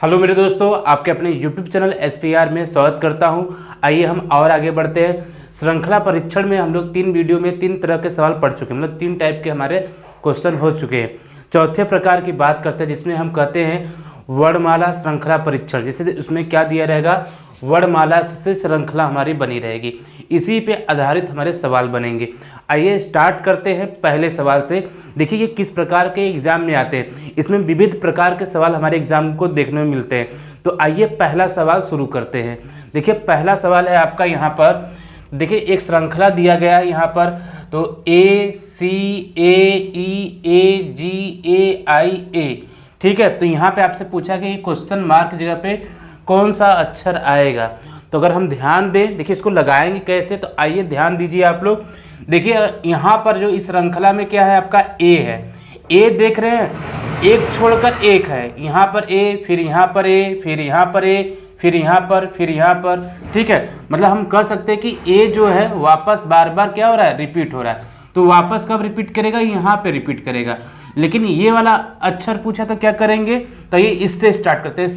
Hello मेरे दोस्तों, आपके अपने यूट्यूब चैनल SPR में स्वागत करता हूं। आइए हम और आगे बढ़ते हैं। श्रृंखला परीक्षण में हम लोग 3 वीडियो में 3 तरह के सवाल पढ़ चुके हैं, मतलब 3 टाइप के हमारे क्वेश्चन हो चुके हैं। चौथे प्रकार की बात करते हैं जिसमें हम कहते हैं वर्णमाला श्रृंखला परीक्षण। जैसे उसमें क्या दिया रहेगा, वर्णमाला से श्रृंखला हमारी बनी रहेगी, इसी पे आधारित हमारे सवाल बनेंगे। आइए स्टार्ट करते हैं पहले सवाल से। देखिए ये किस प्रकार के एग्जाम में आते हैं, इसमें विविध प्रकार के सवाल हमारे एग्जाम को देखने में मिलते हैं। तो आइए पहला सवाल शुरू करते हैं। देखिए पहला सवाल है आपका यहाँ पर, देखिए एक श्रृंखला दिया गया है यहाँ पर, तो ACAEAGAIA, ठीक है। तो यहाँ पे आपसे पूछा कि क्वेश्चन मार्क की जगह पे कौन सा अक्षर आएगा। तो अगर हम ध्यान दें, देखिए इसको लगाएंगे कैसे, तो आइए ध्यान दीजिए आप लोग। देखिए यहाँ पर जो इस श्रृंखला में क्या है आपका A है, A देख रहे हैं, एक छोड़कर एक है, यहाँ पर A, फिर यहाँ पर A, फिर यहाँ पर A, फिर यहाँ पर, फिर यहाँ पर, ठीक है। मतलब हम कह सकते हैं कि A जो है वापस बार बार क्या हो रहा है, रिपीट हो रहा है। तो वापस कब रिपीट करेगा, यहाँ पे रिपीट करेगा। लेकिन ये वाला अक्षर पूछा तो क्या करेंगे, तो ये इससे स्टार्ट करते हैं,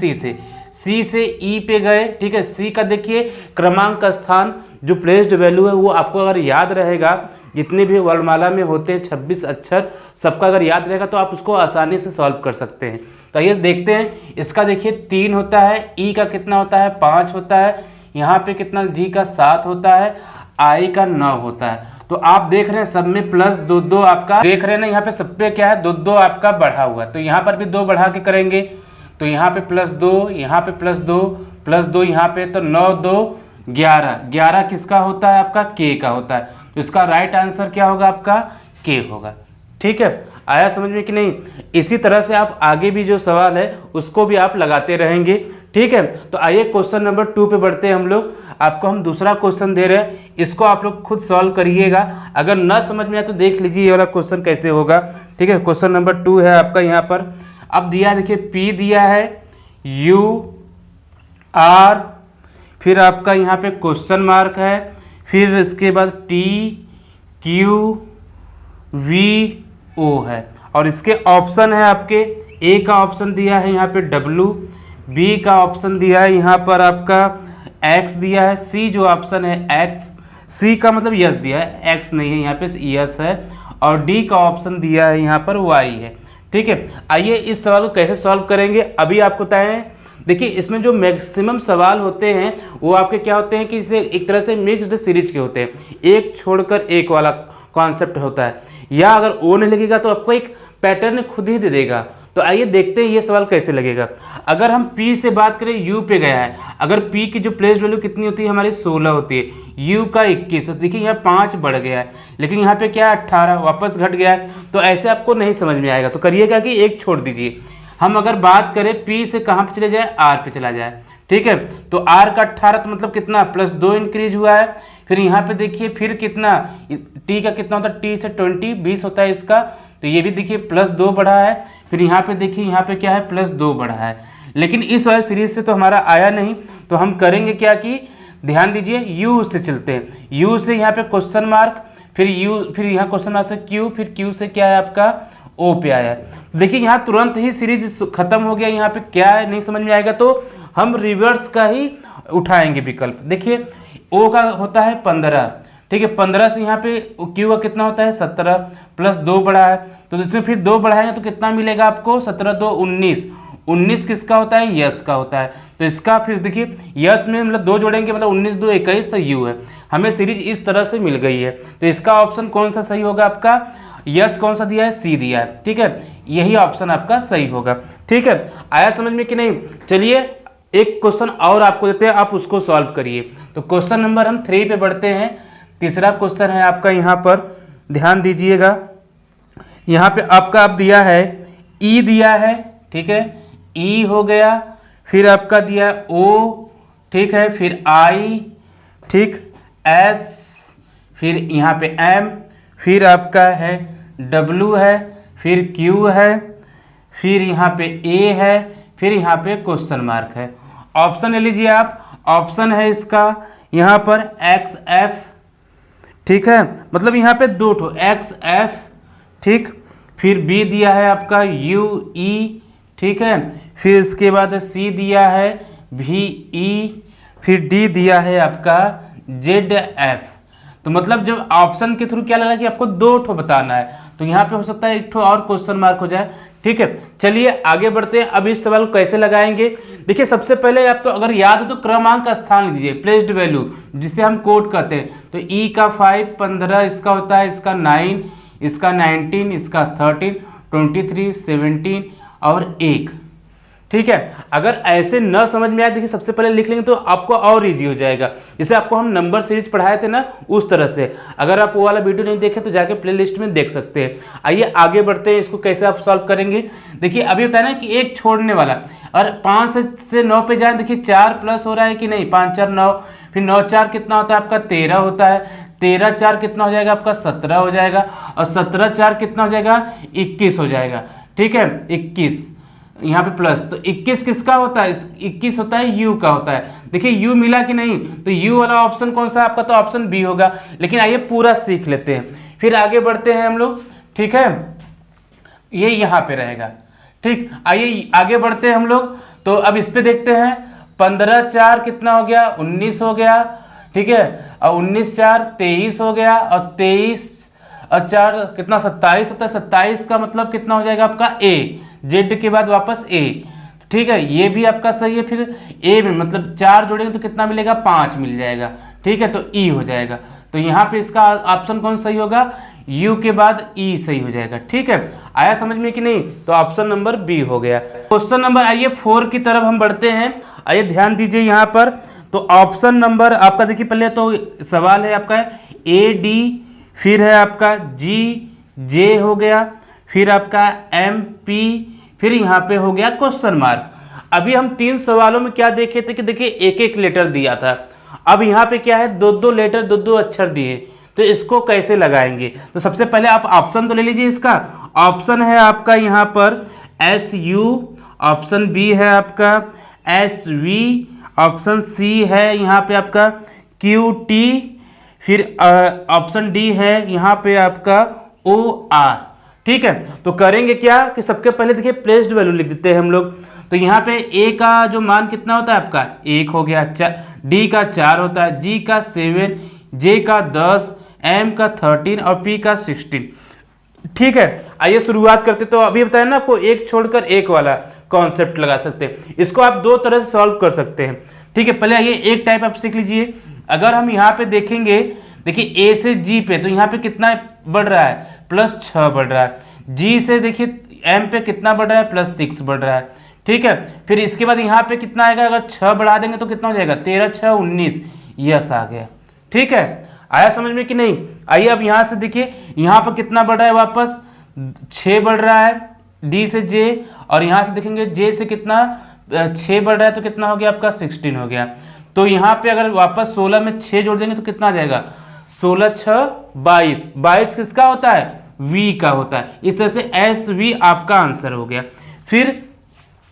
सी से ई पे गए, ठीक है। सी का देखिए क्रमांक का स्थान, जो प्लेस्ड वैल्यू है वो आपको अगर याद रहेगा, जितने भी वर्णमाला में होते हैं 26 अक्षर, सबका अगर याद रहेगा तो आप उसको आसानी से सॉल्व कर सकते हैं। तो ये देखते हैं, इसका देखिए 3 होता है, ई का कितना होता है 5 होता है, यहाँ पे कितना जी का 7 होता है, आई का 9 होता है। तो आप देख रहे हैं सब में प्लस 2 आपका देख रहे हैं ना, यहाँ पे सब पे क्या है 2 आपका बढ़ा हुआ है। तो यहाँ पर भी 2 बढ़ा के करेंगे, तो यहाँ पे +2, यहाँ पे +2 यहाँ पे, तो 9 2 11 किसका होता है आपका, के का होता है। तो इसका राइट आंसर क्या होगा आपका, के होगा। ठीक है, आया समझ में कि नहीं। इसी तरह से आप आगे भी जो सवाल है उसको भी आप लगाते रहेंगे, ठीक है। तो आइए क्वेश्चन नंबर 2 पे बढ़ते हैं हम लोग। आपको हम दूसरा क्वेश्चन दे रहे हैं, इसको आप लोग खुद सॉल्व करिएगा। अगर ना समझ में आए तो देख लीजिए ये वाला क्वेश्चन कैसे होगा, ठीक है। क्वेश्चन नंबर 2 है आपका यहाँ पर। अब दिया है, देखिए P दिया है, U R, फिर आपका यहाँ पे क्वेश्चन मार्क है, फिर इसके बाद T Q V O है, और इसके ऑप्शन है आपके A का ऑप्शन दिया है यहाँ पे W, B का ऑप्शन दिया है यहाँ पर आपका X दिया है, C जो ऑप्शन है X, C का मतलब यस दिया है, X नहीं है यहाँ पे यस है, और D का ऑप्शन दिया है यहाँ पर Y है, ठीक है। आइए इस सवाल को कैसे सॉल्व करेंगे अभी आपको बताएं। देखिए इसमें जो मैक्सिमम सवाल होते हैं वो आपके क्या होते हैं कि इसे एक तरह से मिक्स्ड सीरीज के होते हैं, एक छोड़कर एक वाला कॉन्सेप्ट होता है, या अगर ओ नहीं लगेगा तो आपको एक पैटर्न खुद ही दे देगा। तो आइए देखते हैं ये सवाल कैसे लगेगा। अगर हम P से बात करें, U पे गया है, अगर P की जो प्लेस्ड वैल्यू कितनी होती है हमारी 16 होती है, U का 21, देखिए यहाँ 5 बढ़ गया है, लेकिन यहाँ पे क्या 18 वापस घट गया है। तो ऐसे आपको नहीं समझ में आएगा, तो करिएगा कि एक छोड़ दीजिए। हम अगर बात करें P से कहाँ पे चले जाए, R पे चला जाए, ठीक है। तो R का 18 तो मतलब कितना +2 इंक्रीज हुआ है। फिर यहाँ पे देखिए फिर कितना, T का कितना होता है, T से 20 होता है इसका, तो ये भी देखिए +2 बढ़ा है। फिर यहाँ पे देखिए यहाँ पे क्या है +2 बढ़ा है, लेकिन इस वाले सीरीज से तो हमारा आया नहीं। तो हम करेंगे क्या कि ध्यान दीजिए U से चलते हैं, U से यहाँ पे क्वेश्चन मार्क, फिर U, फिर यहाँ क्वेश्चन मार्क से Q, फिर Q से क्या है आपका O पे आया है। देखिए यहाँ तुरंत ही सीरीज खत्म हो गया, यहाँ पे क्या है नहीं समझ में आएगा तो हम रिवर्स का ही उठाएंगे विकल्प। देखिए O का होता है 15, ठीक है, 15 से यहाँ पे Q का कितना होता है 17, +2 बढ़ा है, तो इसमें फिर 2 बढ़ाएंगे तो कितना मिलेगा आपको, 17 2 19, 19 किसका होता है, यस का होता है। तो इसका फिर देखिए यस में मतलब 2 जोड़ेंगे मतलब 19 2 21, तो U है। हमें सीरीज इस तरह से मिल गई है। तो इसका ऑप्शन कौन सा सही होगा आपका, यस कौन सा दिया है, C दिया है, ठीक है, यही ऑप्शन आपका सही होगा। ठीक है, आया समझ में कि नहीं। चलिए एक क्वेश्चन और आपको देते हैं, आप उसको सॉल्व करिए। तो क्वेश्चन नंबर हम 3 पे बढ़ते हैं। तीसरा क्वेश्चन है आपका यहाँ पर, ध्यान दीजिएगा। यहाँ पे आपका अब दिया है E दिया है, ठीक है, E हो गया, फिर आपका दिया है O, ठीक है, फिर I, ठीक, S, फिर यहाँ पे M, फिर आपका है W है, फिर Q है, फिर यहाँ पे A है, फिर यहाँ पे क्वेश्चन मार्क है। ऑप्शन ले लीजिए आप। ऑप्शन है इसका यहाँ पर XF, ठीक है, मतलब यहाँ पे 2 XF, ठीक, फिर B दिया है आपका UE, ठीक है। फिर इसके बाद सी दिया है VE, फिर D दिया है आपका ZF। तो मतलब जब ऑप्शन के थ्रू क्या लगा कि आपको 2 ठो बताना है, तो यहाँ पे हो सकता है 1 ठो और क्वेश्चन मार्क हो जाए। ठीक है, चलिए आगे बढ़ते हैं। अब इस सवाल को कैसे लगाएंगे, देखिए सबसे पहले आप तो अगर याद हो तो क्रमांक का स्थान दीजिए, प्लेस्ड वैल्यू जिसे हम कोड कहते हैं। तो E का 5, 15 इसका होता है, इसका 9, इसका 19, इसका 13, 23, 17 और 1। ठीक है, अगर ऐसे न समझ में आए, देखिए सबसे पहले लिख लेंगे तो आपको और इजी हो जाएगा। जैसे आपको हम नंबर सीरीज पढ़ाए थे ना, उस तरह से। अगर आप वो वाला वीडियो नहीं देखे तो जाके प्लेलिस्ट में देख सकते हैं। आइए आगे बढ़ते हैं, इसको कैसे आप सॉल्व करेंगे। देखिए अभी होता है ना कि एक छोड़ने वाला, और 5 से 9 पे जाए, देखिए 4 प्लस हो रहा है कि नहीं, 5 4 9, फिर 9 4 कितना होता है आपका 13 होता है, 13 4 कितना हो जाएगा आपका 17 हो जाएगा, और 17 4 कितना हो जाएगा 21 हो जाएगा। ठीक है, 21 यहाँ पे प्लस, तो 21 किसका होता है, 21 होता है U का होता है। देखिए U मिला कि नहीं, तो U वाला ऑप्शन कौन सा आपका, तो ऑप्शन B होगा। लेकिन आइए पूरा सीख लेते हैं, फिर आगे बढ़ते हैं हम लोग। ठीक है, ये यहाँ पे रहेगा। ठीक, आइए आगे बढ़ते हैं हम लोग। तो अब इस पे देखते हैं, 15 4 कितना हो गया 19 हो गया। ठीक है, और 19 4 23 हो गया, और 23 और 4 कितना 27 होता है। 27 का मतलब कितना हो जाएगा आपका A, Z के बाद वापस A। ठीक है, ये भी आपका सही है। फिर A में मतलब 4 जोड़ेंगे तो कितना मिलेगा 5 मिल जाएगा। ठीक है, तो E हो जाएगा। तो यहाँ पे इसका ऑप्शन कौन सही होगा, U के बाद E सही हो जाएगा। ठीक है, आया समझ में कि नहीं, तो ऑप्शन नंबर B हो गया। क्वेश्चन नंबर आइए 4 की तरफ हम बढ़ते हैं। आइए ध्यान दीजिए यहाँ पर। तो ऑप्शन नंबर आपका देखिए, पहले तो सवाल है आपका AD, फिर है आपका GJ हो गया, फिर आपका MP, फिर यहाँ पे हो गया क्वेश्चन मार्क। अभी हम 3 सवालों में क्या देखे थे कि देखिए एक एक लेटर दिया था। अब यहाँ पे क्या है, 2-2 लेटर 2-2 अक्षर दिए, तो इसको कैसे लगाएंगे। तो सबसे पहले आप ऑप्शन तो ले लीजिए। इसका ऑप्शन है आपका यहाँ पर SU, ऑप्शन B है आपका SV, ऑप्शन C है यहाँ पे आपका QT, फिर ऑप्शन D है यहाँ पे आपका OR। ठीक है, तो करेंगे क्या कि सबके पहले देखिए प्लेस्ड वैल्यू लिख देते हैं हम लोग। तो यहाँ पे A का जो मान कितना होता है आपका 1 हो गया, D का 4 होता है, G का 7, J का 10, M का 13 और P का 16। ठीक है, आइए शुरुआत करते। तो अभी बताया ना आपको, एक छोड़कर एक वाला कॉन्सेप्ट लगा सकते हैं। इसको आप 2 तरह से सॉल्व कर सकते हैं। ठीक है, पहले आइए एक टाइप आप सीख लीजिए। अगर हम यहाँ पे देखेंगे, देखिए A से G पे, तो यहाँ पे कितना बढ़ रहा है +6 बढ़ रहा है। G से देखिए M पे कितना बढ़ रहा है +6 बढ़ रहा है। ठीक है, फिर इसके बाद यहाँ पे कितना आएगा, अगर 6 बढ़ा देंगे तो कितना हो जाएगा 13 6 19, यस आ गया। ठीक है, आया समझ में कि नहीं। आइए अब यहाँ से देखिए, यहाँ पर कितना बढ़ रहा है, वापस 6 बढ़ रहा है D से J, और यहाँ से देखेंगे J से कितना 6 बढ़ रहा है, तो कितना हो गया आपका 16 हो गया। तो यहाँ पे अगर वापस 16 में 6 जोड़ देंगे तो कितना आ जाएगा 16 6 22। 22 किसका होता है, V का होता है। इस तरह से SV आपका आंसर हो गया। फिर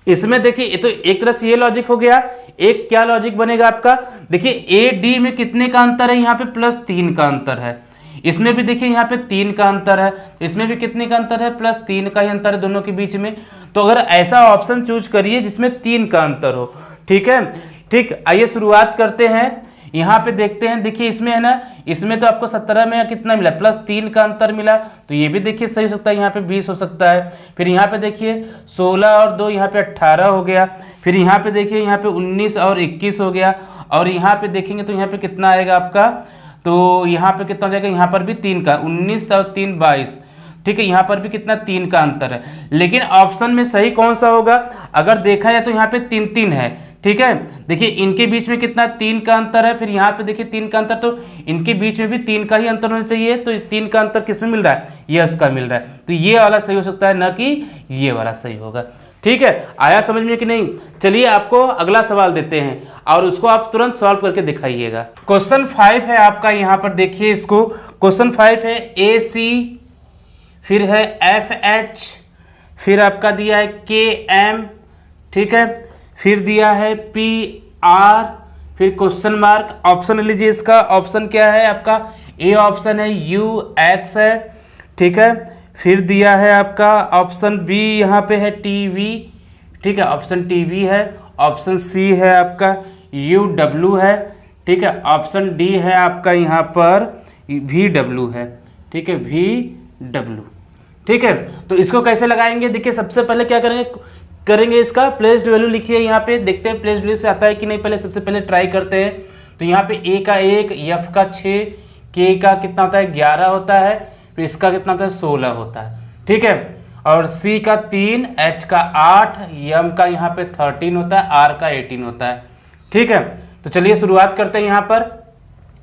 इसमें देखिए, ये तो एक तरह से ये लॉजिक हो गया। एक क्या लॉजिक बनेगा आपका, देखिए AD में कितने का अंतर है, यहाँ पे +3 का अंतर है। इसमें भी देखिए यहाँ पे 3 का अंतर है, इसमें भी कितने का अंतर है, +3 का ही अंतर है दोनों के बीच में। तो अगर ऐसा ऑप्शन चूज करिए जिसमें 3 का अंतर हो। ठीक है, ठीक, आइए शुरुआत करते हैं। यहाँ पे देखते हैं, देखिए इसमें है ना, इसमें तो आपको 17 में कितना मिला +3 का अंतर मिला, तो ये भी देखिए सही हो सकता है, यहाँ पे 20 हो सकता है। फिर यहाँ पे देखिए 16 और 2 यहाँ पे 18 हो गया। फिर यहाँ पे देखिए, यहाँ पे 19 और 21 हो गया। और यहाँ पे देखेंगे तो यहाँ पे कितना आएगा आपका, तो यहाँ पे कितना हो जाएगा, यहाँ पर भी 3 का, 19 और 3 22। ठीक है, यहाँ पर भी कितना 3 का अंतर है। लेकिन ऑप्शन में सही कौन सा होगा, अगर देखा जाए तो यहाँ पे 3 3 है। ठीक है, देखिए इनके बीच में कितना 3 का अंतर है। फिर यहाँ पे देखिए 3 का अंतर, तो इनके बीच में भी 3 का ही अंतर होना चाहिए। तो 3 का अंतर किस में मिल रहा है, यस का मिल रहा है। तो ये वाला सही हो सकता है, ना कि ये वाला सही होगा। ठीक है, आया समझ में कि नहीं। चलिए आपको अगला सवाल देते हैं और उसको आप तुरंत सॉल्व करके दिखाइएगा। क्वेश्चन 5 है आपका, यहाँ पर देखिए इसको। क्वेश्चन 5 है AC, फिर है FH, फिर आपका दिया है KM। ठीक है, फिर दिया है PR, फिर क्वेश्चन मार्क। ऑप्शन लीजिए, इसका ऑप्शन क्या है आपका, ए ऑप्शन है UX है। ठीक है, फिर दिया है आपका ऑप्शन B, यहाँ पे है TV, ठीक है, ऑप्शन टी है, ऑप्शन सी है आपका यू डब्ल्यू है, ठीक है, ऑप्शन डी है आपका यहाँ पर वी डब्ल्यू है, ठीक है, वी डब्ल्यू। ठीक है, तो इसको कैसे लगाएंगे, देखिए सबसे पहले क्या करेंगे इसका प्लेस्ड वैल्यू लिखिए, यहाँ पे देखते हैं प्लेस्ड वैल्यू से आता है कि नहीं, पहले सबसे पहले ट्राई करते हैं। तो यहाँ पे ए का 1, एफ का 6, के का कितना होता है 11 होता है, फिर इसका कितना होता है 16 होता है, ठीक है, और सी का 3, एच का 8, एम का यहाँ पे 13 होता है, आर का 18 होता है। ठीक है, तो चलिए शुरुआत करते हैं। यहाँ पर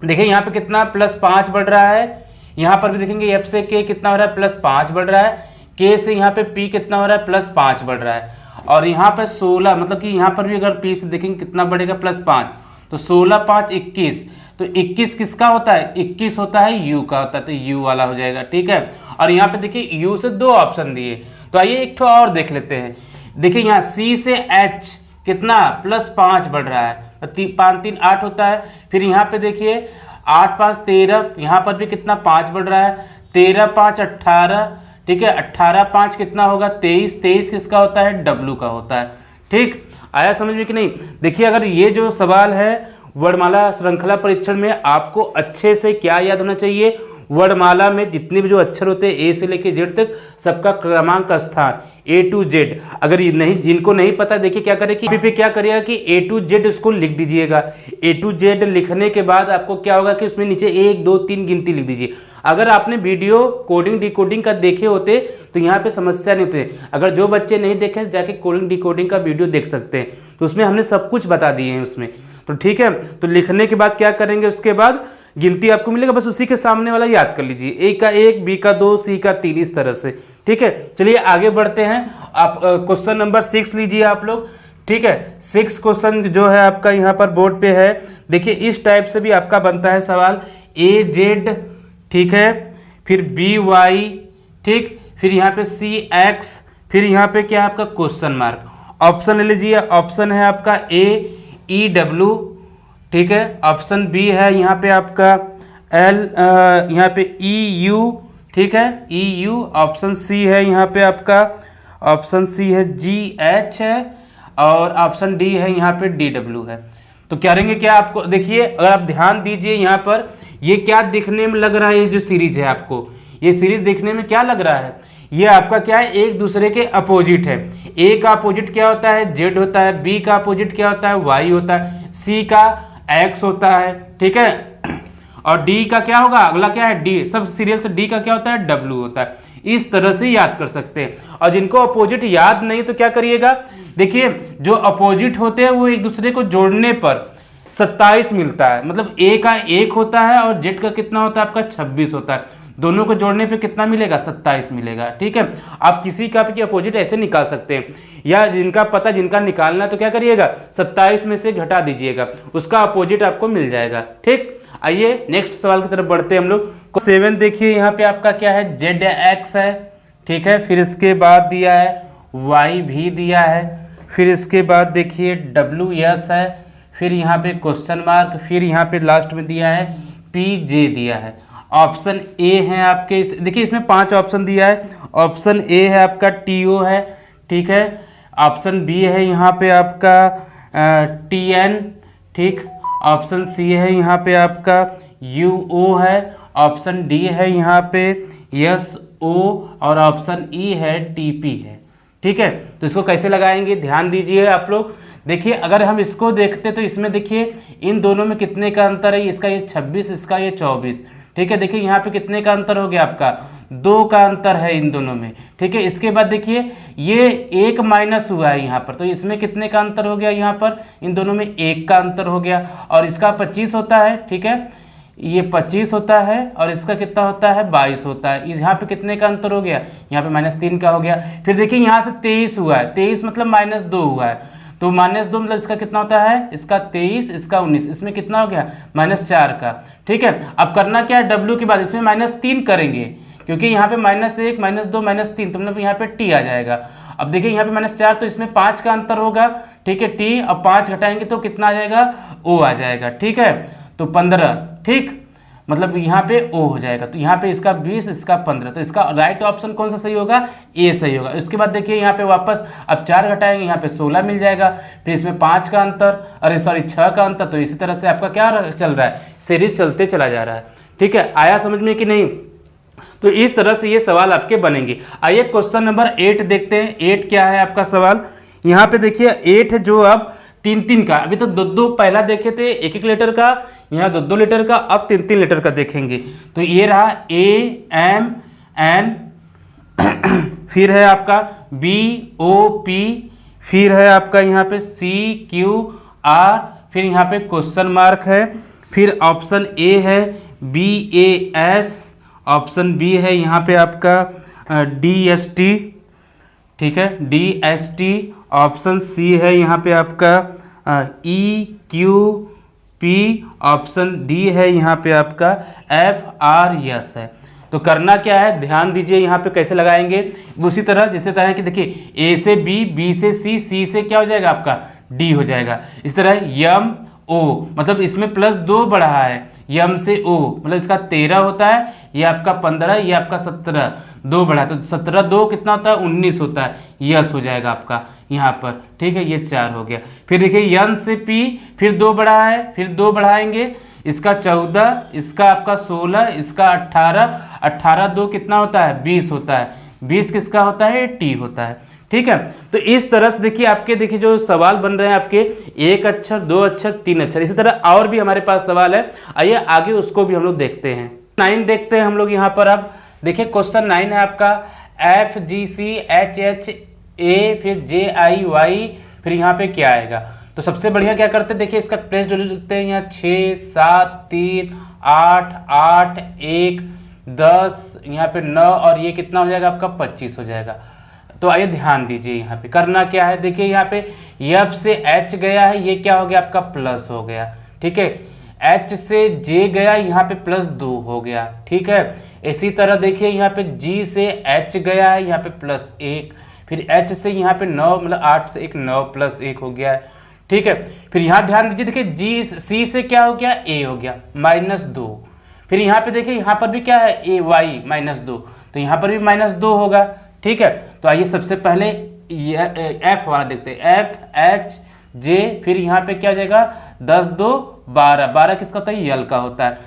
देखिए यहाँ पे कितना +5 बढ़ रहा है, यहाँ पर भी देखेंगे एफ से के कितना हो रहा है +5 बढ़ रहा है, के से यहाँ पे पी कितना हो रहा है +5 बढ़ रहा है, और यहाँ पे 16 मतलब कि यहाँ पर भी अगर पी से देखेंगे कितना बढ़ेगा +5, तो 16 5 21, तो 21 किसका होता है 21 होता है यू का होता है, तो यू वाला हो जाएगा। ठीक है, और यहाँ पे देखिए यू से 2 ऑप्शन दिए, तो आइए एक ठो और देख लेते हैं। देखिए यहाँ सी से एच कितना +5 बढ़ रहा है, 5 3 8 होता है, फिर यहाँ पे देखिए 8 5 13, यहाँ पर भी कितना 5 बढ़ रहा है, 13 5 18, ठीक है, 18 5 कितना होगा 23, 23 किसका होता है डब्लू का होता है। ठीक, आया समझ में कि नहीं। देखिए अगर ये जो सवाल है वर्णमाला श्रृंखला परीक्षण में, आपको अच्छे से क्या याद होना चाहिए, वर्णमाला में जितने भी जो अक्षर होते हैं ए से लेके जेड तक सबका क्रमांक स्थान A to Z। अगर ये नहीं, जिनको नहीं पता देखिए क्या करें कि पे क्या करिएगा कि A to Z उसको लिख दीजिएगा। A to Z लिखने के बाद आपको क्या होगा कि उसमें नीचे 1 2 3 गिनती लिख दीजिए। अगर आपने वीडियो कोडिंग डिकोडिंग का देखे होते तो यहाँ पे समस्या नहीं होती। अगर जो बच्चे नहीं देखे जाके कोडिंग डिकोडिंग का वीडियो देख सकते हैं, तो उसमें हमने सब कुछ बता दिए हैं उसमें। तो ठीक है, तो लिखने के बाद क्या करेंगे, उसके बाद गिनती आपको मिलेगा, बस उसी के सामने वाला याद कर लीजिए, ए का 1, बी का 2, सी का 3, इस तरह से। ठीक है, चलिए आगे बढ़ते हैं। आप क्वेश्चन नंबर 6 लीजिए आप लोग। ठीक है, 6 क्वेश्चन जो है आपका यहाँ पर बोर्ड पे है। देखिए इस टाइप से भी आपका बनता है सवाल, ए जेड, ठीक है, फिर बी वाई, ठीक, फिर यहाँ पे सी एक्स, फिर यहाँ पे क्या है आपका क्वेश्चन मार्क। ऑप्शन ले लीजिए, ऑप्शन है आपका ए ई डब्ल्यू, ठीक है, ऑप्शन बी है यहाँ पे आपका एल, यहाँ पे ई यू, ठीक है, ई यू, ऑप्शन सी है यहाँ पे आपका, ऑप्शन सी है जी एच है, और ऑप्शन डी है यहाँ पे डी डब्ल्यू है। तो क्या करेंगे, क्या आपको देखिए अगर आप ध्यान दीजिए यहाँ पर, ये क्या दिखने में लग रहा है, ये जो सीरीज है आपको, ये सीरीज देखने में क्या लग रहा है, ये आपका क्या है एक दूसरे के अपोजिट है। ए का अपोजिट क्या होता है जेड होता है, बी का अपोजिट क्या होता है वाई होता है, सी का एक्स होता है, ठीक है, और डी का क्या होगा, अगला क्या है डी, सब सीरियल से डी का क्या होता है डब्ल्यू होता है। इस तरह से याद कर सकते हैं। और जिनको अपोजिट याद नहीं तो क्या करिएगा, देखिए जो अपोजिट होते हैं वो एक दूसरे को जोड़ने पर 27 मिलता है, मतलब ए का 1 होता है और जेड का कितना होता है आपका 26 होता है, दोनों को जोड़ने पे कितना मिलेगा 27 मिलेगा। ठीक है, आप किसी का भी अपोजिट ऐसे निकाल सकते हैं, या जिनका पता जिनका निकालना है तो क्या करिएगा 27 में से घटा दीजिएगा, उसका अपोजिट आपको मिल जाएगा। ठीक, आइए नेक्स्ट सवाल की तरफ बढ़ते हैं हम लोग। 7 देखिए यहाँ पे आपका क्या है जेड एक्स है, ठीक है, फिर इसके बाद दिया है वाई भी दिया है, फिर इसके बाद देखिए डब्ल्यू एस है, फिर यहाँ पे क्वेश्चन मार्क, फिर यहाँ पे लास्ट में दिया है पी जे दिया है। ऑप्शन ए है आपके, देखिए इसमें 5 ऑप्शन दिया है। ऑप्शन ए है आपका टी ओ है, ठीक है, ऑप्शन बी है यहाँ पे आपका टी एन, ठीक, ऑप्शन सी है यहाँ पे आपका यू ओ है, ऑप्शन डी है यहाँ पे एस ओ, और ऑप्शन ई है टी पी है। ठीक है, तो इसको कैसे लगाएंगे ध्यान दीजिए आप लोग। देखिए अगर हम इसको देखते तो इसमें देखिए इन दोनों में कितने का अंतर है, इसका ये 26, इसका ये 24। ठीक है, देखिए यहाँ पे कितने का अंतर हो गया आपका 2 का अंतर है इन दोनों में। ठीक है, इसके बाद देखिए ये 1 माइनस हुआ है यहाँ पर, तो इसमें कितने का अंतर हो गया, यहाँ पर इन दोनों में 1 का अंतर हो गया, और इसका 25 होता है, ठीक है, ये 25 होता है, और इसका कितना होता है 22 होता है। यहाँ पे कितने का अंतर हो गया, यहाँ पे -3 का हो गया। फिर देखिए यहाँ से 23 हुआ है, 23 मतलब -2 हुआ है, तो -2 मतलब इसका कितना होता है, इसका 23, इसका 19, इसमें कितना हो गया -4 का। ठीक है, अब करना क्या है डब्ल्यू के बाद इसमें -3 करेंगे, क्योंकि यहाँ पे -1 -2 -3 तो मतलब यहाँ पे टी आ जाएगा। अब देखिए यहाँ पे -4 तो इसमें 5 का अंतर होगा, ठीक है, टी, अब 5 घटाएंगे तो कितना आ जाएगा ओ आ जाएगा। ठीक है, तो 15, ठीक, मतलब यहाँ पे O हो जाएगा, तो यहाँ पे इसका 20, इसका 15, तो इसका राइट ऑप्शन कौन सा सही होगा, ए सही होगा। इसके बाद देखिए यहाँ पे वापस अब 4 घटाएंगे, यहाँ पे 16 मिल जाएगा, फिर इसमें 5 का अंतर, अरे सॉरी 6 का अंतर, तो इसी तरह से आपका क्या चल रहा है, सीरीज चलते चला जा रहा है। ठीक है, आया समझ में कि नहीं। तो इस तरह से ये सवाल आपके बनेंगे। आइए क्वेश्चन नंबर 8 देखते हैं। 8 क्या है आपका सवाल, यहाँ पे देखिए 8 जो अब 3-3 का, अभी तो 2-2 पहला देखे थे 1-1 लीटर का, यहाँ 2-2 लीटर का, अब 3-3 लीटर का देखेंगे। तो ये रहा AMN, फिर है आपका BOP, फिर है आपका यहाँ पे CQR, फिर यहाँ पे क्वेश्चन मार्क है, फिर ऑप्शन ए है BAS, ऑप्शन बी है यहाँ पे आपका DST, ठीक है DST, ऑप्शन सी है यहाँ पे आपका EQP, ऑप्शन डी है यहाँ पे आपका FRS है। तो करना क्या है, ध्यान दीजिए यहाँ पे कैसे लगाएंगे, उसी तरह जैसे तरह कि देखिए ए से बी, बी से सी से क्या हो जाएगा आपका डी हो जाएगा। इस तरह यम ओ, मतलब इसमें +2 बढ़ा है, यम से ओ मतलब इसका 13 होता है, ये आपका 15, ये आपका 17, 2 बढ़ा, तो 17 2 कितना होता है 19 होता है, यस हो जाएगा आपका यहाँ पर। ठीक है, ये 4 हो गया। फिर देखिए यन से पी, फिर 2 बढ़ा है, फिर 2 बढ़ाएंगे, इसका 14, इसका आपका 16, इसका 18, 18 2 कितना होता है 20 होता है, 20 किसका होता है टी होता है। ठीक है, तो इस तरह से देखिए आपके देखिए जो सवाल बन रहे हैं आपके 1 अक्षर, 2 अक्षर, 3 अक्षर, इसी तरह और भी हमारे पास सवाल है। आइए आगे उसको भी हम लोग देखते हैं। 9 देखते हैं हम लोग यहाँ पर। अब देखिए क्वेश्चन 9 है आपका FGCHHA, फिर JIY, फिर यहाँ पे क्या आएगा। तो सबसे बढ़िया क्या करते हैं, देखिए इसका प्लेस लिखते हैं यहाँ 6 7 3 8 8 1 10, यहाँ पे 9, और ये कितना हो जाएगा आपका 25 हो जाएगा। तो आइए ध्यान दीजिए यहाँ पे करना क्या है, देखिए यहाँ पे F से H गया है, ये क्या हो गया आपका प्लस हो गया। ठीक है, H से J गया, यहाँ पे +2 हो गया। ठीक है, इसी तरह देखिए यहाँ पे G से H गया है, यहाँ पे +1, फिर H से यहाँ पे 9, मतलब 8 से 1 9 +1 हो गया है। ठीक है, फिर यहाँ ध्यान दीजिए, देखिए G C से क्या हो गया A हो गया -2, फिर यहाँ पे देखिए यहाँ पर भी क्या है AY -2, तो यहाँ पर भी -2 होगा। ठीक है, तो आइए सबसे पहले F वाला देखते हैं, FHJ, फिर यहाँ पे क्या हो जाएगा 10 2 12, 12 किसका होता है यल का होता है।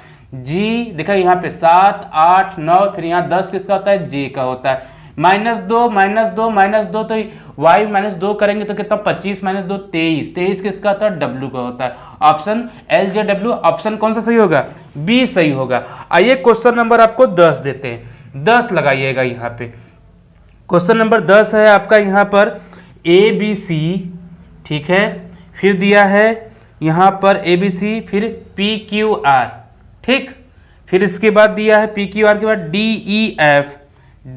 G देखा यहाँ पे 7 8 9, फिर यहाँ 10 किसका होता है J का होता है। -2 -2 -2, तो y -2 करेंगे तो कितना 25 -2 23, 23 किसका होता है W का होता है। ऑप्शन LJW, ऑप्शन कौन सा सही होगा, बी सही होगा। आइए क्वेश्चन नंबर आपको 10 देते हैं, 10 लगाइएगा यहाँ पे। क्वेश्चन नंबर 10 है आपका यहाँ पर ABC, ठीक है, फिर दिया है यहाँ पर ABC, फिर PQR, ठीक, फिर इसके बाद दिया है PQR के बाद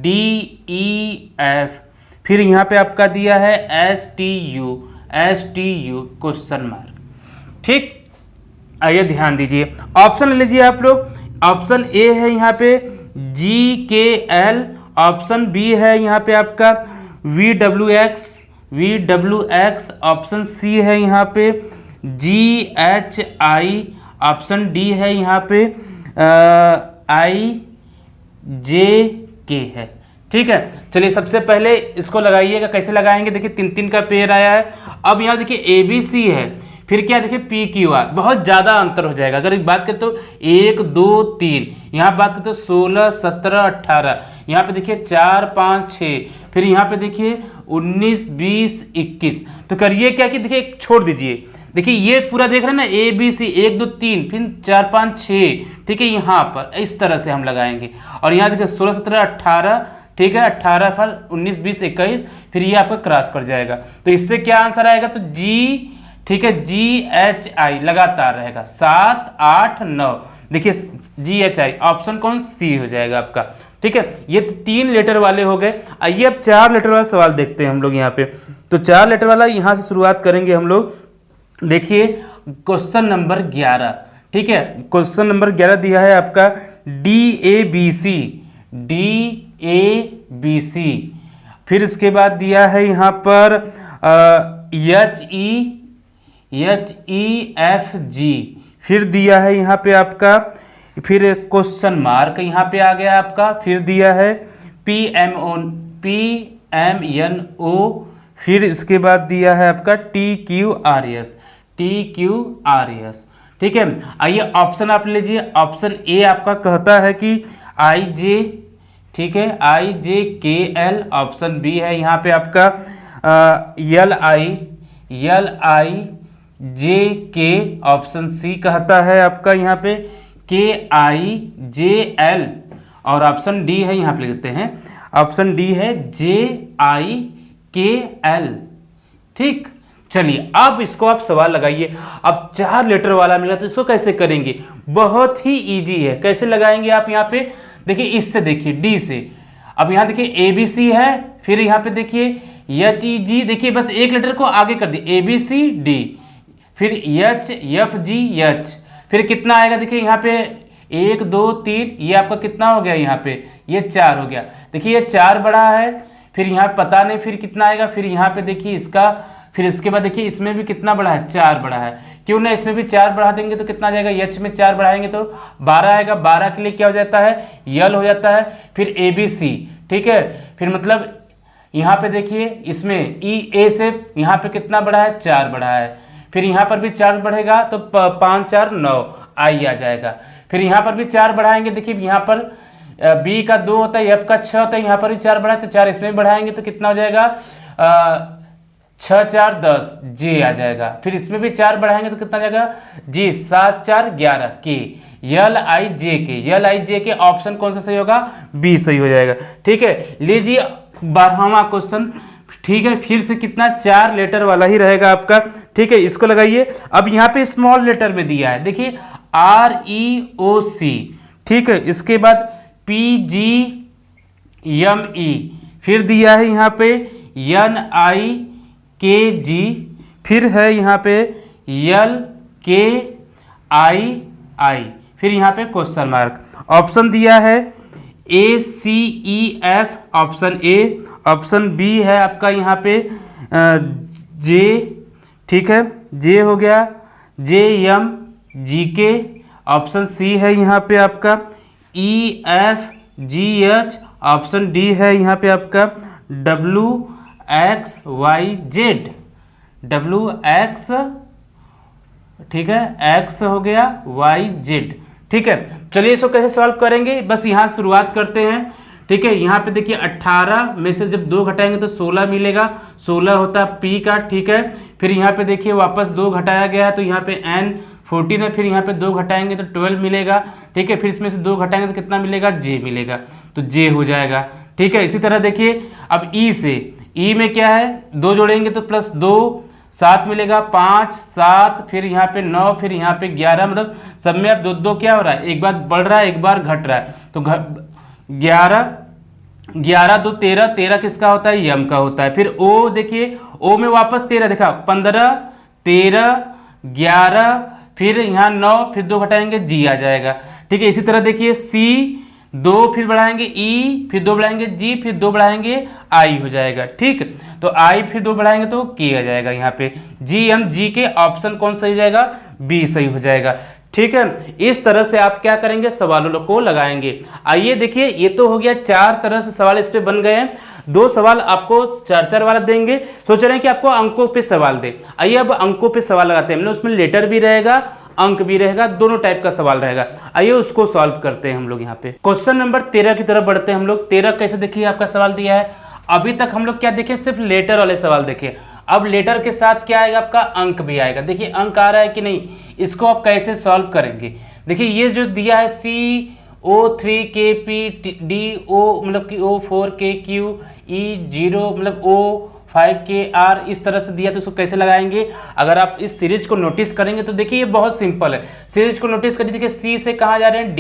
DEF, फिर यहाँ पे आपका दिया है STU क्वेश्चन मार्क। ठीक, आइए ध्यान दीजिए, ऑप्शन ले लीजिए आप लोग। ऑप्शन ए है यहाँ पे GKL, ऑप्शन बी है यहाँ पे आपका VWX, ऑप्शन सी है यहाँ पे GHI, ऑप्शन डी है यहाँ पे IJK है। ठीक है, चलिए सबसे पहले इसको लगाइएगा, कैसे लगाएंगे, देखिए 3-3 का पेयर आया है। अब यहाँ देखिए ABC है, फिर क्या देखिए PQR, बहुत ज़्यादा अंतर हो जाएगा। अगर बात करें तो 1 2 3, यहाँ बात करें तो 16 17 18, यहाँ पे देखिए 4 5 6, फिर यहाँ पे देखिए 19 20 21। तो करिए क्या कि देखिए छोड़ दीजिए, देखिए ये पूरा देख रहे हैं ना ABC 1 2 3, फिर 4 5 6, ठीक है, यहाँ पर इस तरह से हम लगाएंगे। और यहाँ देखिए 16 17 18, ठीक है, 18 पर 19 20 21, फिर ये आपका क्रॉस कर जाएगा। तो इससे क्या आंसर आएगा, तो G, ठीक है, GHI लगातार रहेगा 7 8 9, देखिए GHI, ऑप्शन कौन सी हो जाएगा आपका। ठीक है, ये 3 लेटर वाले हो गए। आइए अब 4 लेटर वाला सवाल देखते हैं हम लोग यहाँ पे। तो 4 लेटर वाला यहाँ से शुरुआत करेंगे हम लोग। देखिए क्वेश्चन नंबर 11, ठीक है, क्वेश्चन नंबर 11 दिया है आपका DABC, फिर इसके बाद दिया है यहाँ पर HEFG, फिर दिया है यहाँ पे आपका फिर क्वेश्चन मार्क यहाँ पे आ गया आपका, फिर दिया है PMNO, फिर इसके बाद दिया है आपका TQRS। ठीक है, आइए ऑप्शन आप लीजिए। ऑप्शन ए आपका कहता है कि IJ, ठीक है, IJKL। ऑप्शन बी है यहाँ पे आपका LIJK। ऑप्शन सी कहता है आपका यहाँ पे KIJL, और ऑप्शन डी है यहाँ पे लिख देते हैं, ऑप्शन डी है JIKL। ठीक, चलिए अब इसको आप सवाल लगाइए। अब 4 लेटर वाला मिला तो इसको कैसे करेंगे? बहुत ही इजी है। कैसे लगाएंगे आप यहाँ पे देखिए, इससे देखिए डी से। अब यहाँ देखिए ABC है, फिर यहाँ पे देखिए HEG, देखिए बस एक लेटर को आगे कर दिए, ABCD, फिर HFGH, फिर कितना आएगा देखिए यहाँ पे 1 2 3, ये आपका कितना हो गया यहाँ पे, ये 4 हो गया। देखिए ये 4 बड़ा है, फिर यहाँ पता नहीं फिर कितना आएगा, फिर यहाँ पे देखिए इसका, फिर इसके बाद देखिए इसमें भी कितना बड़ा है, 4 बड़ा है। क्यों ना इसमें भी 4 बढ़ा देंगे तो कितना आ जाएगा, H में 4 बढ़ाएंगे तो 12 आएगा। 12 के लिए क्या हो जाता है, यल हो जाता है। फिर ABC, ठीक है, फिर मतलब यहाँ पे देखिए इसमें EA से यहाँ पे कितना बढ़ा है, 4 बढ़ा है। फिर यहाँ पर भी 4 बढ़ेगा तो 5 4 9 I आ जाएगा। फिर यहाँ पर भी 4 बढ़ाएंगे, देखिए यहाँ पर B का 2 होता है, F का 6 होता है, यहाँ पर भी 4 बढ़ाए तो 4 इसमें भी बढ़ाएंगे तो कितना हो जाएगा, 6 4 10 J आ जाएगा। फिर इसमें भी 4 बढ़ाएंगे तो कितना जाएगा, G 7 4 11 K, LIJK। ऑप्शन कौन सा सही होगा, बी सही हो जाएगा। ठीक है, लीजिए 12वां क्वेश्चन। ठीक है, फिर से कितना, 4 लेटर वाला ही रहेगा आपका। ठीक है, इसको लगाइए। अब यहाँ पे स्मॉल लेटर में दिया है, देखिए REOC, ठीक है, इसके बाद PGME, फिर दिया है यहाँ पे NIKG, फिर है यहाँ पे LKII, फिर यहाँ पे क्वेश्चन मार्क। ऑप्शन दिया है ACEF, option a. Option b है आपका यहाँ पे J, ठीक है, J हो गया, JMGK। ऑप्शन सी है यहाँ पे आपका EFGH। ऑप्शन डी है यहाँ पे आपका WX, ठीक है, X हो गया, YZ। ठीक है, चलिए इसको कैसे सॉल्व करेंगे, बस यहाँ शुरुआत करते हैं। ठीक है, यहाँ पे देखिए 18 में से जब 2 घटाएंगे तो 16 मिलेगा, 16 होता है P का। ठीक है, फिर यहाँ पे देखिए वापस 2 घटाया गया है तो यहाँ पे N 14 है, फिर यहाँ पे 2 घटाएंगे तो 12 मिलेगा। ठीक है, फिर इसमें से 2 घटाएंगे तो कितना मिलेगा, J मिलेगा, तो J हो जाएगा। ठीक है, इसी तरह देखिए अब E से, E में क्या है, 2 जोड़ेंगे तो प्लस 2 7 मिलेगा, 5 7, फिर यहाँ पे 9, फिर यहाँ पे 11, मतलब सब में अब 2 2 क्या हो रहा है, एक बार बढ़ रहा है एक बार घट रहा है, तो 11 11 2 13, 13 किसका होता है, यम का होता है। फिर O देखिए, O में वापस 13 देखा, 15 13 11, फिर यहाँ 9, फिर 2 घटाएंगे G आ जाएगा। ठीक है, इसी तरह देखिए C 2, फिर बढ़ाएंगे E, फिर 2 बढ़ाएंगे G, फिर 2 बढ़ाएंगे I हो जाएगा। ठीक, तो I फिर 2 बढ़ाएंगे तो K आ जाएगा। यहाँ पे GMGK, ऑप्शन कौन सही हो जाएगा, बी सही हो जाएगा। ठीक है, इस तरह से आप क्या करेंगे, सवालों को लगाएंगे। आइए देखिए, ये तो हो गया 4 तरह से सवाल इस पे बन गए हैं। 2 सवाल आपको 4 वाला देंगे, सोच रहे हैं कि आपको अंकों पे सवाल दे। आइए अब अंकों पे सवाल लगाते हैं, मतलब उसमें लेटर भी रहेगा, अंक भी रहेगा, दोनों टाइप का सवाल रहेगा। आइए उसको सॉल्व करते हैं हम लोग। यहाँ पे क्वेश्चन नंबर 13 की तरफ बढ़ते हैं हम लोग। 13 कैसे देखिए आपका सवाल दिया है। अभी तक हम लोग क्या देखे, सिर्फ लेटर वाले सवाल देखे। अब लेटर के साथ क्या आएगा, आपका अंक भी आएगा। देखिए अंक आ रहा है कि नहीं, इसको आप कैसे सॉल्व करेंगे। देखिए ये जो दिया है CO3KPDO, मतलब कि O4KQE0, मतलब O5KR, इस तरह से दिया, तो इसको कैसे लगाएंगे। अगर आप इस सीरीज को नोटिस करेंगे तो देखिए ये बहुत सिंपल है। सीरीज को नोटिस करिए, देखिए C से कहाँ जा रहे हैं,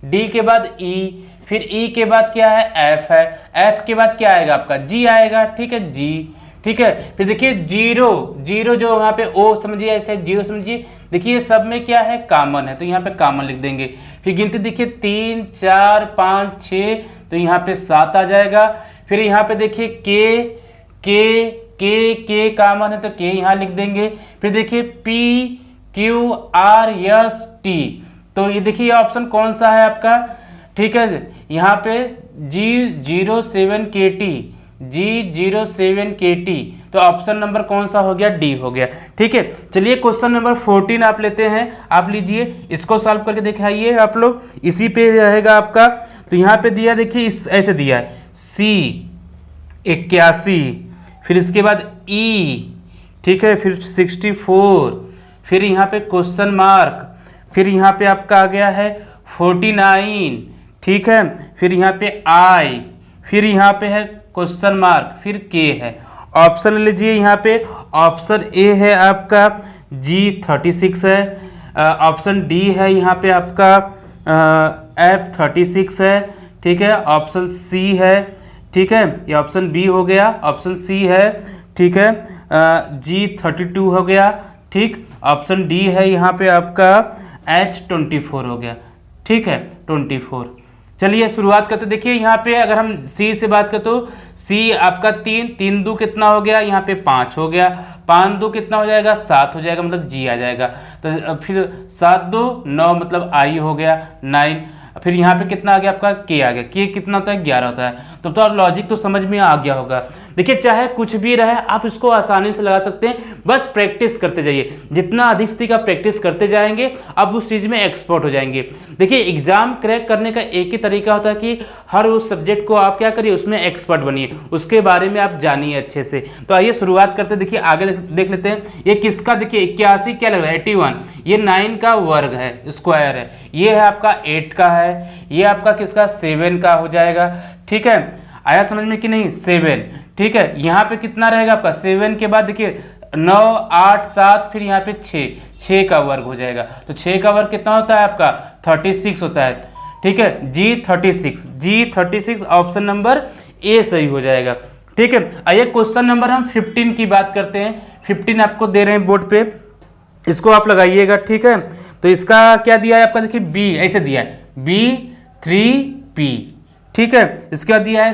D के बाद E, फिर E के बाद क्या है, F है, F के बाद क्या आएगा आपका, G आएगा। ठीक है, G, ठीक है, फिर देखिए 0 जो यहाँ पे O समझिए, अच्छा 0 समझिए, देखिए सब में क्या है, कॉमन है, तो यहाँ पे कॉमन लिख देंगे। फिर गिनती देखिए 3 4 5 6, तो यहाँ पे 7 आ जाएगा। फिर यहाँ पे देखिए K कॉमन है तो K यहाँ लिख देंगे। फिर देखिए PQRST, तो तो ये देखिए ये ऑप्शन कौन सा है आपका, ठीक है, यहाँ पे G07KT, G07KT, तो ऑप्शन नंबर कौन सा हो गया, डी हो गया। ठीक है, चलिए क्वेश्चन नंबर 14 आप लेते हैं, आप लीजिए, इसको सॉल्व करके दिखाइए आप लोग, इसी पे रहेगा आपका। तो यहाँ पे दिया देखिए इस ऐसे दिया है C81, फिर इसके बाद E, ठीक है, फिर 64, फिर यहाँ पे क्वेश्चन मार्क, फिर यहाँ पे आपका आ गया है 49, ठीक है, फिर यहाँ पे I, फिर यहाँ पे है क्वेश्चन मार्क, फिर K है। ऑप्शन लीजिए, यहाँ पे ऑप्शन ए है आपका G36 है, ऑप्शन डी है यहाँ पे आपका F36 है, ठीक है, ऑप्शन सी है, ठीक है, ये ऑप्शन बी हो गया, ऑप्शन सी है, ठीक है, G32 हो गया, ठीक, ऑप्शन डी है यहाँ पे आपका H24 हो गया, ठीक है, 24। चलिए शुरुआत करते, देखिए यहाँ पे अगर हम सी से बात करें तो सी आपका 3 दो कितना हो गया, यहाँ पे 5 हो गया, 5 दो कितना हो जाएगा, 7 हो जाएगा, मतलब जी आ जाएगा। तो फिर 7 दो 9, मतलब आई हो गया 9, फिर यहाँ पे कितना आ गया आपका के आ गया, के कितना होता है 11 होता है। तो लॉजिक तो समझ में आ गया होगा। देखिए चाहे कुछ भी रहे आप इसको आसानी से लगा सकते हैं, बस प्रैक्टिस करते जाइए, जितना अधिक से अधिक आप प्रैक्टिस करते जाएंगे आप उस चीज़ में एक्सपर्ट हो जाएंगे। देखिए एग्जाम क्रैक करने का एक ही तरीका होता है कि हर उस सब्जेक्ट को आप क्या करिए, उसमें एक्सपर्ट बनिए, उसके बारे में आप जानिए अच्छे से। तो आइए शुरुआत करते, देखिए आगे देख लेते हैं। ये किसका, देखिए 81 क्या लग रहा है 81, ये 9 का वर्ग है, स्क्वायर है, ये है आपका 8 का है, ये आपका किसका 7 का हो जाएगा। ठीक है, आया समझ में कि नहीं, 7, ठीक है, यहाँ पे कितना रहेगा आपका 7 के बाद देखिए 9 8 7, फिर यहाँ पे 6 का वर्ग हो जाएगा। तो 6 का वर्ग कितना होता है आपका 36 होता है, ठीक है, G36 ऑप्शन नंबर ए सही हो जाएगा। ठीक है, आइए क्वेश्चन नंबर हम 15 की बात करते हैं। 15 आपको दे रहे हैं बोर्ड पे, इसको आप लगाइएगा। ठीक है, तो इसका क्या दिया है आपका, देखिए बी ऐसे दिया है B3P, ठीक है, इसके बाद दिया है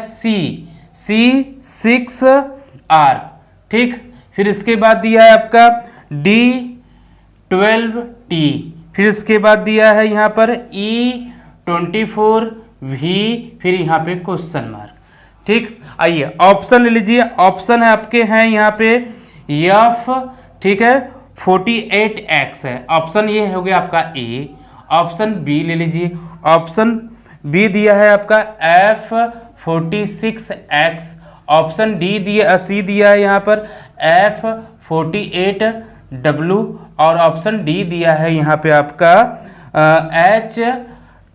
C6R, ठीक, फिर इसके बाद दिया है आपका D12T, फिर इसके बाद दिया है यहाँ पर E24V, फिर यहाँ पे क्वेश्चन मार्क। ठीक, आइए ऑप्शन ले लीजिए। ऑप्शन है आपके हैं यहाँ पे F, ठीक है, 48X है, ऑप्शन ये हो गया आपका ए। ऑप्शन बी ले लीजिए, ऑप्शन बी दिया है आपका F46X, ऑप्शन डी दिया, सी दिया है यहाँ पर F48W, और ऑप्शन डी दिया है यहाँ पे आपका H,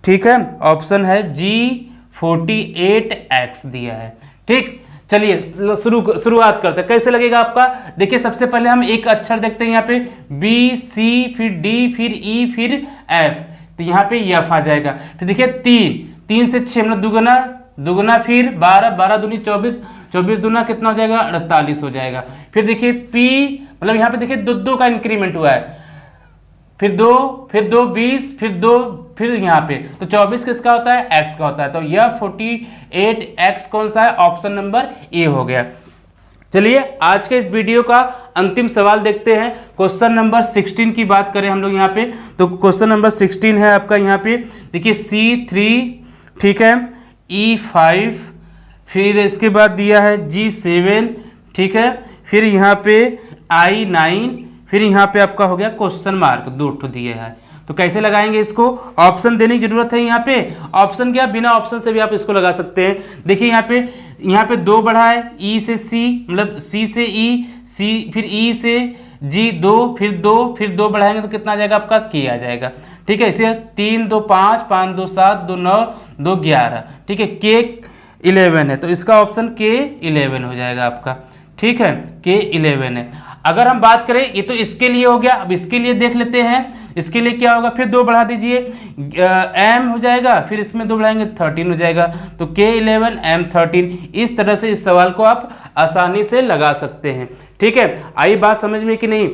ठीक है, ऑप्शन है G48X दिया है। ठीक, चलिए शुरुआत करते हैं, कैसे लगेगा आपका। देखिए सबसे पहले हम एक अक्षर देखते हैं, यहाँ पे B, C, फिर D, फिर E, फिर F, तो यहाँ पे F आ जाएगा। फिर देखिए 3 से 6 मतलब दुगुना, फिर 12 दूनी 24 दूना कितना हो जाएगा 48 हो जाएगा। फिर देखिए P, मतलब यहाँ पे देखिए दो का इंक्रीमेंट हुआ है, फिर 2 20, फिर 2, फिर यहाँ पे, तो 24 किसका होता है, x का होता है। तो यह 48x कौन सा है, ऑप्शन नंबर ए हो गया। चलिए आज के इस वीडियो का अंतिम सवाल देखते हैं। क्वेश्चन नंबर 16 की बात करें हम लोग यहाँ पे, तो क्वेश्चन नंबर 16 है आपका यहाँ पे, देखिए C3, ठीक है, E5, फिर इसके बाद दिया है G7, ठीक है, फिर यहाँ पे I9, फिर यहाँ पे आपका हो गया क्वेश्चन मार्क, 2 दिए हैं। तो कैसे लगाएंगे इसको, ऑप्शन देने की जरूरत है यहाँ पे। ऑप्शन क्या, बिना ऑप्शन से भी आप इसको लगा सकते हैं। देखिए यहाँ पे 2 बढ़ा है, E से C, मतलब C से E, C फिर E से G 2, फिर 2 बढ़ाएंगे तो कितना आ जाएगा आपका K आ जाएगा। ठीक है, इसे 3 2 5, 5 2 7, 2 9, 2 11, ठीक है, K 11 है, तो इसका ऑप्शन K 11 हो जाएगा आपका। ठीक है, K 11 है। अगर हम बात करें, ये तो इसके लिए हो गया, अब इसके लिए देख लेते हैं। इसके लिए क्या होगा, फिर 2 बढ़ा दीजिए, M हो जाएगा, फिर इसमें 2 बढ़ाएंगे 13 हो जाएगा, तो K11 M13। इस तरह से इस सवाल को आप आसानी से लगा सकते हैं। ठीक है, आई बात समझ में कि नहीं।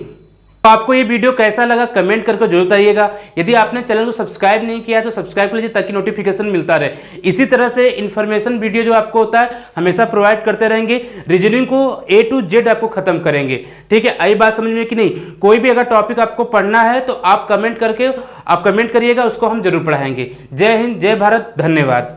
तो आपको ये वीडियो कैसा लगा कमेंट करके जरूर बताइएगा। यदि आपने चैनल को सब्सक्राइब नहीं किया तो सब्सक्राइब कर लीजिए ताकि नोटिफिकेशन मिलता रहे। इसी तरह से इन्फॉर्मेशन वीडियो जो आपको होता है हमेशा प्रोवाइड करते रहेंगे। रीजनिंग को A to Z आपको खत्म करेंगे। ठीक है, आई बात समझ में कि नहीं? कोई भी अगर टॉपिक आपको पढ़ना है तो आप कमेंट करिएगा, उसको हम जरूर पढ़ाएंगे। जय हिंद, जय भारत, धन्यवाद।